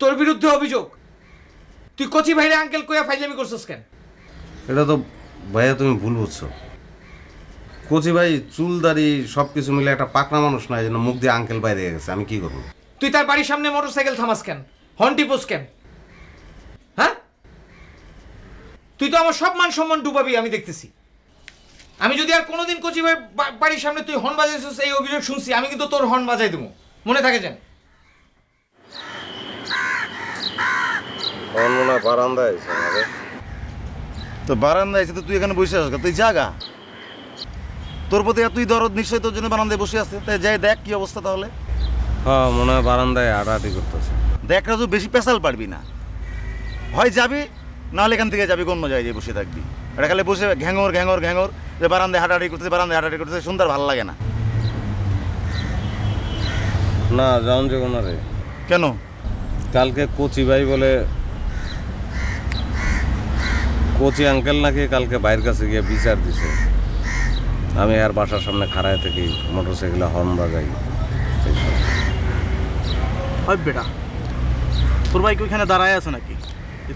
তোর বিরুদ্ধে অভিযোগ। তুই কচি ভাইরে আঙ্কেল কইয়া ফাইজলামি করছিস কেন? এটা তো ভাইয়া তুমি ভুল বুঝছো। কচি ভাই চুল দাড়ি সব কিছু মিলে একটা পাকনা মানুষ নয়, যেন মুখ দিয়ে আঙ্কেল বাইরে গেছে। আমি কি করবো? তুই তার বাড়ির সামনে মোটরসাইকেল থামাস কেন, হর্ন টিপোস কেন? হ্যাঁ, তুই তো আমার সব মান সম্মান ডুবাবি আমি দেখতেছি। আমি যদি আর কোনোদিন কচি ভাই বাড়ির সামনে তুই হর্ন বাজাইছিস এই অভিযোগ শুনছি, আমি কিন্তু তোর হর্ন বাজাই দেবো, মনে থাকে যেন। মনে হয় বারান্দায় তো বারান্দায় এসে তো তুই এখানে বসে আছিস, তুই জাগা। তোর প্রতি এতই দরদ, নিশ্চয়ই তোর জন্য বারান্দায় বসে আছে। তাই যাই দেখ কি অবস্থা তাহলে। হ্যাঁ, মনে হয় বারান্দায় হাঁটাহাঁটি করতেছে। দেখ রাজু, বেশি পেশাল পারবি না, হয় যাবি নাহলে এখান থেকে যাবি অন্য জায়গায় বসে থাকবি। এটা খালি বসে ঘ্যাঙর ঘ্যাঙর ঘ্যাঙর যে বারান্দায় হাঁটাহাঁটি করতেছে, বারান্দায় হাঁটাহাঁটি করতেছে, সুন্দর ভালো লাগে না। না যাওন যাবো না রে। কেন? কালকে কচি ভাই বলে, কচি আঙ্কেল নাকি কালকে বাইরের কাছে গিয়ে বিচার দিছে। আমি আর বাসার সামনে খাড়ায় থেকে মোটরসাইকেলে হর্ন বাজাই। হয় বেটা, তোর ভাই কি ওইখানে দাঁড়ায় আছে নাকি?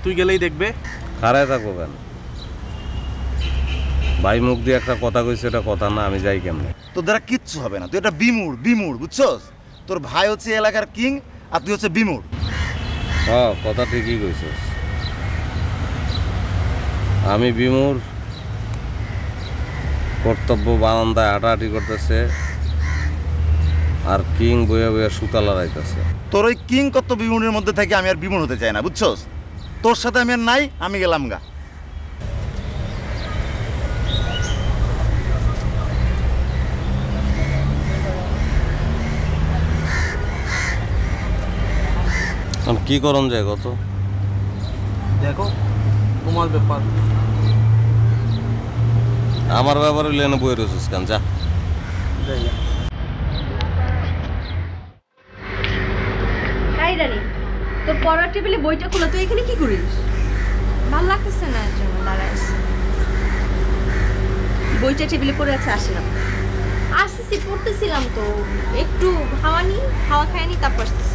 তুই গেলেই দেখবে। খাড়ায় থাকবো কেন? ভাই মুখ দিয়ে একটা কথা কইছে, এটা কথা না, আমি যাই কেমনে? তোর দ্বারা কিচ্ছু হবে না, তুই একটা বিমুড় বিমুড়, বুঝছস? তোর ভাই হচ্ছে এলাকার কিং আর তুই হচ্ছে বিমুড়। হ্যাঁ, কথা ঠিকই কইছিস। আমি বিমুর, কর্তব্য বারান্দায় হাঁটাহাঁটি করতেছে, আর কিং বইয়া বইয়া সুতা লড়াইতেছে। তোর ওই কিং কত বিমুড়ের মধ্যে থেকে আমি আর বিমুড় হতে চাই না, বুঝছস? তোর সাথে আমি আর নাই, আমি গেলাম গা। কি করন যায় কত? দেখো তোমার ব্যাপার। আমার ব্যাপারে লেনে বই রয়েছিস কেন? যা। তাই রানী, তোর পড়ার টেবিলে বইটা খোলা, তুই এখানে কি করিস? ভালো লাগতেছে না, এর জন্য দাঁড়ায় আসছি। বইটা টেবিলে পড়ে আছে, আসলাম। আসতেছি, পড়তেছিলাম তো, একটু হাওয়া নি, হাওয়া খায়নি, তারপর আসতেছি।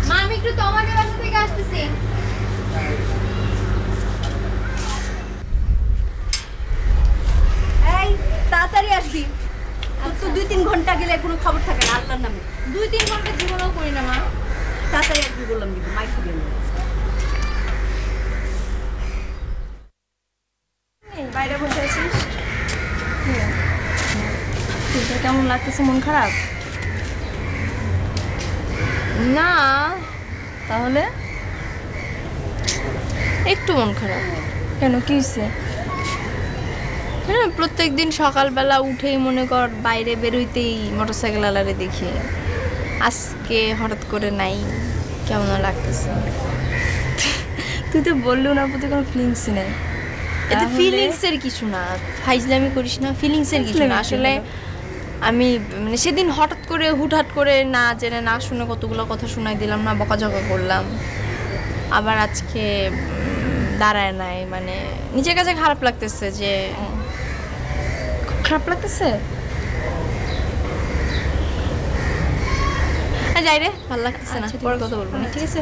মা, আমি একটু তোমাদের বাসা থেকে আসতেছি। এই তাড়াতাড়ি আসবি, তোর তো 2-3 ঘন্টা গেলে কোনো খবর থাকে না আল্লাহর নামে। 2-3 ঘন্টা জীবনও করি না মা। তাড়াতাড়ি আসবি বললাম, কিন্তু মাইক দিয়ে বাইরে বসে আছিস। তোর কেমন লাগতেছে? মন খারাপ? না, তাহলে একটু মন খারাপ। কেন, কি হয়েছে? হ্যাঁ, প্রত্যেকদিন সকালবেলা উঠেই মনে কর বাইরে বেরোইতেই মোটরসাইকেল আলারে দেখি। আজকে হঠাৎ করে নাই, কেমন লাগতেছে। তুই তো বললো না, প্রতি কোনো ফিলিংসই নেই। এটা ফিলিংসের কিছু না, ফাইজলামি করিস না, ফিলিংসের কিছু না। আসলে আমি মানে সেদিন হঠাৎ করে হুটহাট করে না জেনে না শুনে কতগুলো কথা শোনাই দিলাম না, বকাঝকা করলাম। আবার আজকে দাঁড়ায় নাই, মানে নিজের কাছে খারাপ লাগতেছে। যে খারাপ লাগতেছে, যাই রে, ভালো লাগতেছে না। পরে কথা বলবো না, ঠিক আছে?